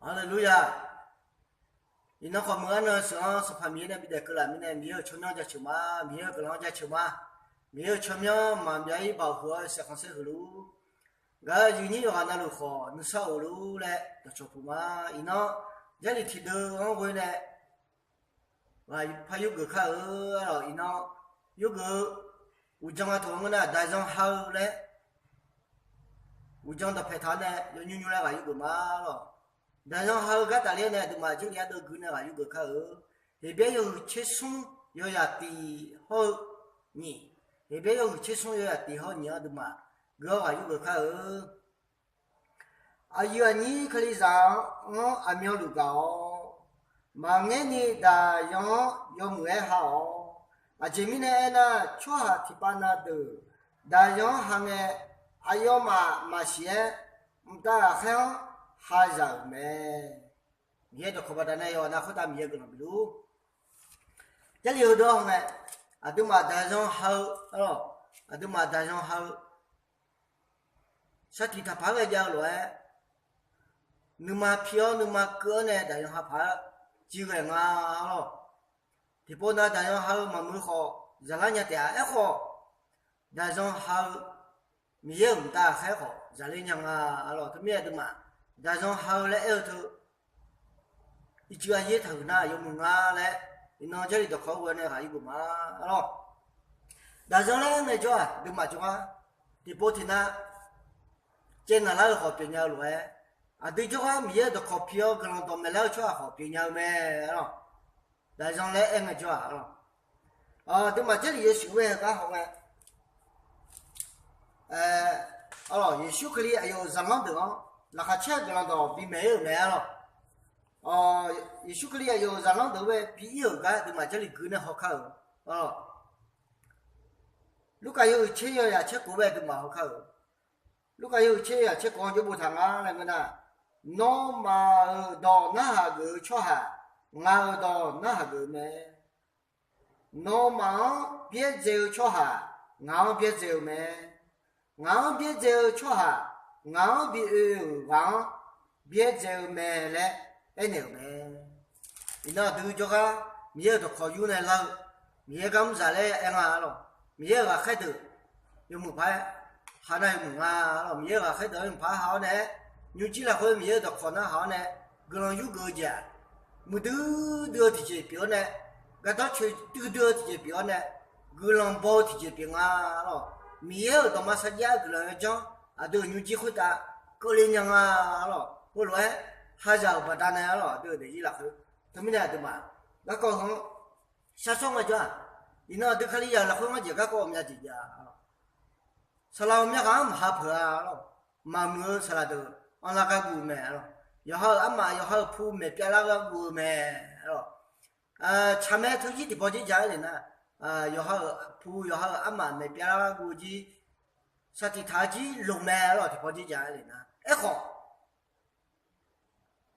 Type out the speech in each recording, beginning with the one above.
Hallelujah. Ina ko mga na sa pamilya na bida kala mina miyo chomyo ja chuma miyo kala ja chuma miyo chomyo ma myai ba huwa sa kan se hulu ga yini yo na lu kho nu sa lu le to chopu ma ina jali thi de ngo we ne wa pa yu ge kha ro ina yu ge u jang a to na da jang ha le u jang da phe tha ne yo nyu nyu la ga yu ge ma ro đại dương hao cái đại liên này thì mà chúng ta được cái này là những cái khác thì bây giờ chết sống yêu là tỷ hao nhỉ thì bây giờ chết sống yêu là tỷ hao nhỉ thì mà cái là những cái khác yêu nhỉ cái lý do nó anh hiểu được không mà nghe ni đại dương yêu người hao chỉ mình này là chúa thì ban đầu đại dương hàng ngày yêu mà xé ta là khéo hai giờ mẹ nghe được khẩu bài này rồi na khẩu tam nghe cái nào biết đủ cái điều đó này tôi mà đại dương hậu đó tôi mà đại dương hậu sao thì tháp phá giao rồi nhưng mà phiếu nhưng mà cửa này đại dương hậu phá chỉ cái nga đó thì bữa nay đại dương hậu mà mới khó giờ là nhà trẻ khó đại dương hậu miếng ta khai khó giờ lên nhà đó tôi biết tôi mà đại dương hậu lại ở thứ ít chưa hết thử na dùng mùng nga lại nó chơi được khó quên này phải của mà đó đại dương lại này cho đừng mà cho thì bố thì na trên là lao học tiền nhau rồi đi cho mình được học phiếu cái lòng tôm này lao cho học tiền nhau mẹ đó đại dương lại em này cho đó đừng mà chơi gì sự về các học này Yesu cái này ayo rằng lắm được không là khách chơi cái đó bị mẹ rồi Yesu cái này ayo rằng lắm được về bị yêu cái thì mà chơi cái này học khâu lúc ayo chơi ya chơi của về thì mà học khâu lúc ayo chơi ya chơi con cho bộ thằng á là cái nào nó mà đò nó hà gửi cho hà ngao đò nó hà gửi mẹ nó mà biết gieo cho hà ngao biết gieo mẹ ngao biết gieo cho hà ngao biết ngao biết gieo mẹ lẽ cái nhiều mẹ nó từ cho cái mía được khó yêu này lâu mía cắm giả lẽ em à rồi mía là khách tử nhưng một phải hà này một rồi mía là khách tử một phải hảo này nhưng chỉ là hơi mía được khó nó hảo này cái nó yêu người già một đưa thì chỉ biểu này cái đó chỉ đưa thì chỉ biểu này cái lòng bao thì chỉ biểu rồi mía ở trong mà sát giá cái là cho đưa những chiếc khối ta có lên nhang rồi có lẽ 还是不单单了，对的，伊拉去，他们那对嘛？那个从下双个叫，伊那对可里呀，那会我就个我们家姐姐，啥啦我们家刚哈婆啊了，妈妈啥啦都，俺那个姑妹了，然后俺妈然后婆妹别那个姑妹了，前面头几的包姐家里呢，然后婆然后俺妈妹别那个姑姐，啥的他几龙妹了的包姐家里呢，哎好。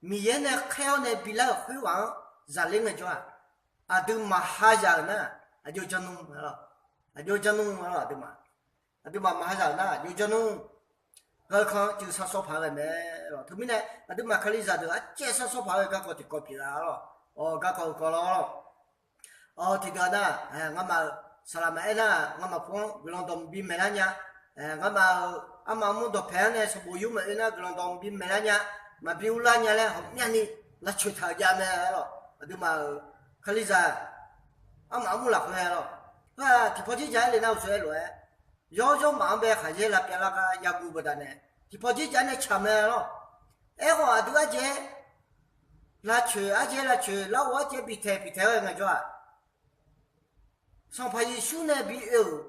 miền này khéo này bị lao khối vắng giả lên này cho từ mà hai giờ nè vô chân nung vô chân nung từ mà hai giờ nè vô chân nung cái con chịu sao số phá này mẹ rồi thứ mình này từ mà khai ra được chết sao số phá cái con thì có bị là rồi cái con có lo thì cái đó ngắm mà sao mà nè ngắm mà phong cái lòng đồng bin mẹ nè nha ngắm mà muốn đồ phèn này số bùi mà nè cái lòng đồng bin mẹ nè nha mà biểu la nhà này học nhà này là chuyện thời gian này rồi, nhưng mà khai ra, ông muốn làm cái rồi, thì phải chỉ giải để nào xoay rồi, do mà bé khai ra là bé là cái nhà cụ bữa này, thì phải chỉ giải này chậm rồi, em hỏi đứa chị, là chuyện, là tôi chị bị thế người cho, xong phải số này bị yêu,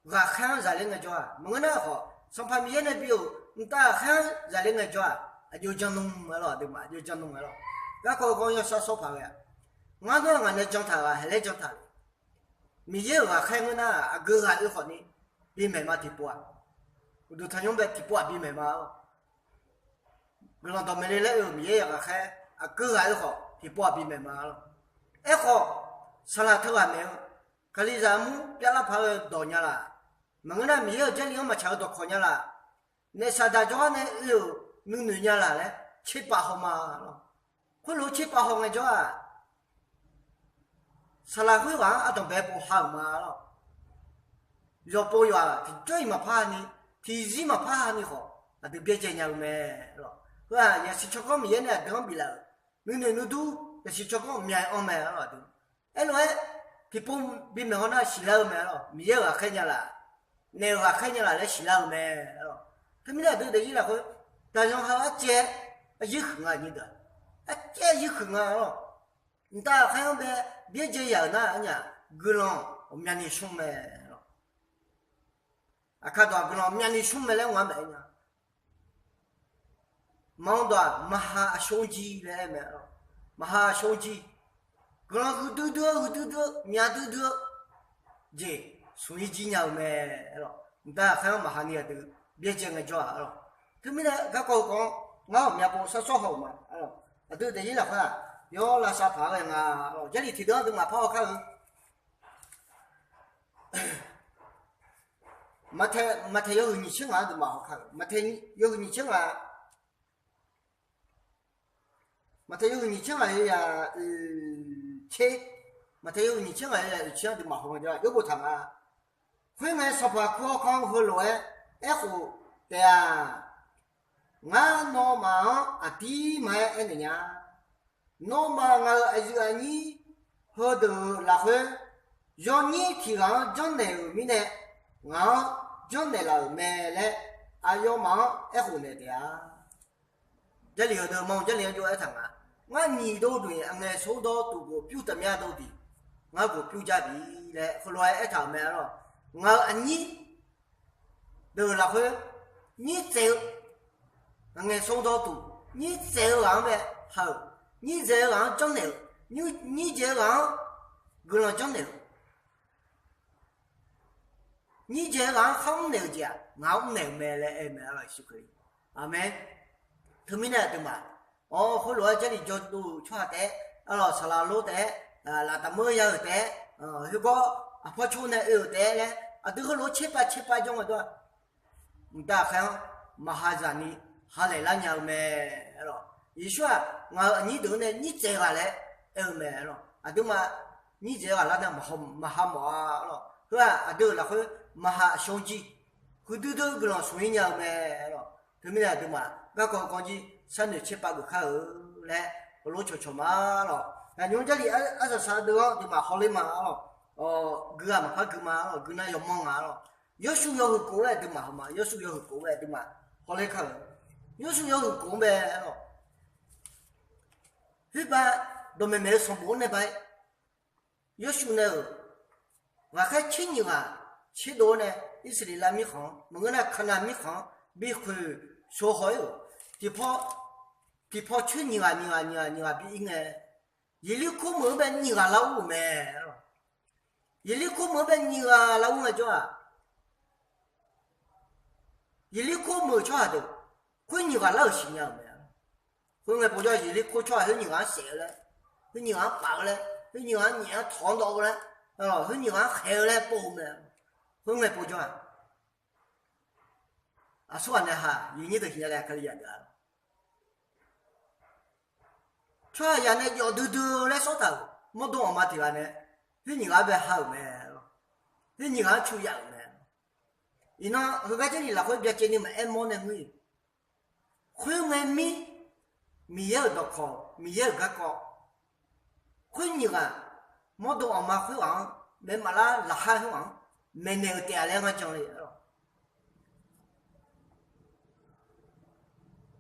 gà khang giải lên người cho, mọi người họ, xong phải miếng này bị yêu, người ta khang giải lên người cho. vô chân nung rồi được mà vô chân nung rồi các cô yêu sao số phẳng vậy ngã đó ngã này trong thảo hay lấy trong thảo mình yêu là khai ngân à cứ gạt yêu khỏi đi bị mẹ mà thì bùa được thằng nhóm bé thì bùa bị mẹ mà cái lòng tao mình lấy yêu mình yêu là khai cứ gạt yêu khỏi thì bùa bị mẹ mà ấy khó sao là thưa mẹ cái lý do muốn biết là phải đòi nhà là mà người nào mình yêu chân yêu mà chào đòi khỏi nhà là nên sao đại cho này yêu nương nhà là đấy 7、8号嘛，会路7、8号个叫啊，啥来会玩啊？当白不好嘛咯，要不要最嘛怕你，体质嘛怕你好，啊都别这样没咯，是吧？也是吃个面呢，当不了，你都也是吃个面哦没咯都，哎喏，皮肤比没好那洗了没咯，面啊看见了，那个看见了来洗了没咯，他们那都得一来回，但是还接一横啊你的，啊接一横啊咯。nta khayong be bie je ya na anya gulong myani shumme akadwa gulong myani shumme le wa me nya mangdwa maha shongji le me maha shongji gulong hudu nya du je sui ji nya me nta khayong maha ni de bie je nga jo lo kemina ga ko ko nga mya bo sa so ho ma ado de yi la fa有那啥怕人啊？这里提到都嘛跑看，没太有你情啊都嘛好看，没太有你情啊，没太有你情啊呀切，没太有你情啊呀，其他都嘛好看的，有不同啊。会爱说话夸康和来，哎乎对啊，俺老妈啊弟妹哎那样。nó mà ngờ ai nhỉ hơn từ là hơi do nhỉ thì ngờ do này mình này ngờ do này là mẹ này ai do mà ai hồn này à cái gì ở mong cái gì cho ai thằng à ngờ nhỉ đâu rồi anh nghe số đó tụ của phiếu tầm nhà đâu đi ngờ của phiếu gia đình này hồi lại ai thằng mẹ rồi ngờ anh nhỉ từ là hơi nhỉ chéo anh nghe số đó tụ nhỉ chéo làm mẹ hờ你这样长牛，你这样个人长牛，你这样好牛家，俺牛买来爱买了就可以，阿妹，他们呢对嘛？哦，后来这里就都穿的，了查拉路的，那他们有的，如果啊破处呢有的嘞，啊都后来七八种的多，你打看马哈扎尼，哈来了鸟买了。你说你都呢？你这个嘞，没了，啊对嘛？你这个那那马哈了，是吧？啊对了，会马哈相机，会都个人水鸟没了，对不对？对嘛？那个讲起3、6、7、8个开后来，我老悄嘛了，那用这里23多对嘛？好嘞嘛了，个嘛怕个嘛了，个那要忙啊了，有时要过来对嘛好嘛？有时要过来对嘛？好嘞开，有时要过呗了。一般都没上班那边，有时呢，我还去年啊，去到呢，以色列米行，我那看那米行，没会说好哟，地跑去年啊，比应该，一里口门呗，你啊老五没，一里口门呗，你啊老五么叫啊，一里口门叫的，会你啊老新样没。后来不叫一里口桥，后你俺写了，后你俺白了，后你俺年烫到了，后你俺黑了包么？后来不叫啊，算了哈，一年都现在可以演的。桥演的要都来说头，没多嘛地方呢，后你俺别好么？后你俺出样么？伊那后个这里了，会别见你们爱摸呢会，会买米。米有多高，米有个高，会你个，莫多嘛会玩，没嘛啦拉海会玩，没那个点两个奖励了，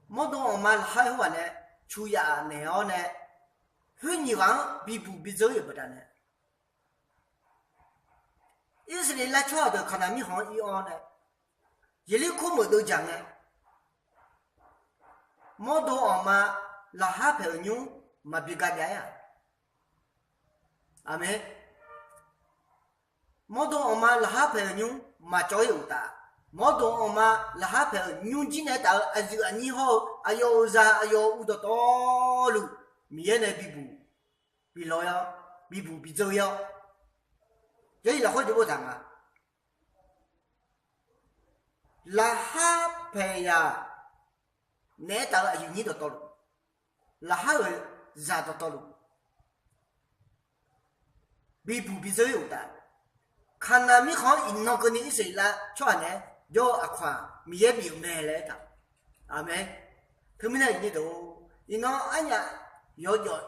莫多嘛拉海玩呢，出呀那样呢，会你玩比不比走也不得呢，以色列来桥头看到米行一样呢，一里口么都讲呢。莫多嘛拉哈朋友嘛比个家呀，阿妹，莫多嘛拉哈朋友嘛交友的，莫多嘛拉哈朋友今年到这个你好，哎呦啥哎呦我都到路，面呢比老呀，比走呀，这一拉好就不谈啊，拉哈朋呀。哪打了有你的道路，那还有啥的道路？比不比这有的？看那米好银行跟你谁了？čo呢？有阿款米也没有买来的，阿妹，他们那你都，银行俺家要čo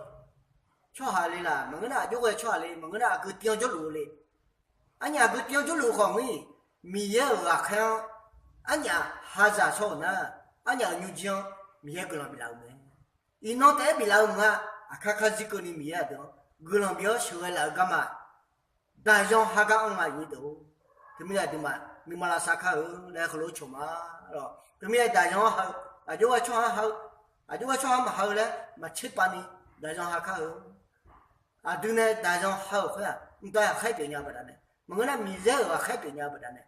下来啦？门个那就会čo下来，门个那个顶着路嘞，俺家个顶着路好没？米也阿看，俺家还咋说呢？俺家牛筋米也个人比老没，银行带比老么？阿看看这个你米也的，个人比较喜欢老干嘛？但是还讲嘛一头，他们来的嘛，你们来啥看来和路球嘛，咯？他们来大上好，啊就话穿好，啊就话穿嘛好嘞，嘛7、8年大上还看啊对呢大上好会啊，你都要海边人不得呢，我们那米热啊海边人不得呢，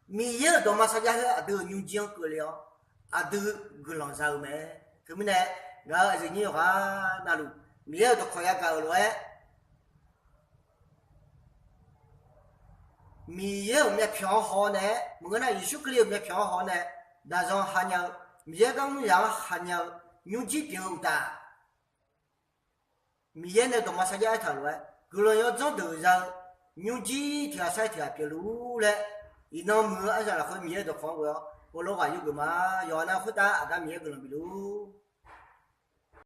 米热到嘛啥家伙都牛筋过了，啊都个浪烧没，他们呢，然后人家话那路米热都可以搞了哎。米也没票好呢，我那艺术课里没票好呢，那种还要米刚让还要用几标的，米呢都没啥家头了，个人要走头上用几条3条标路嘞，一弄米按上来和米都放过，我老话有个嘛，要那回答阿达米个人比路。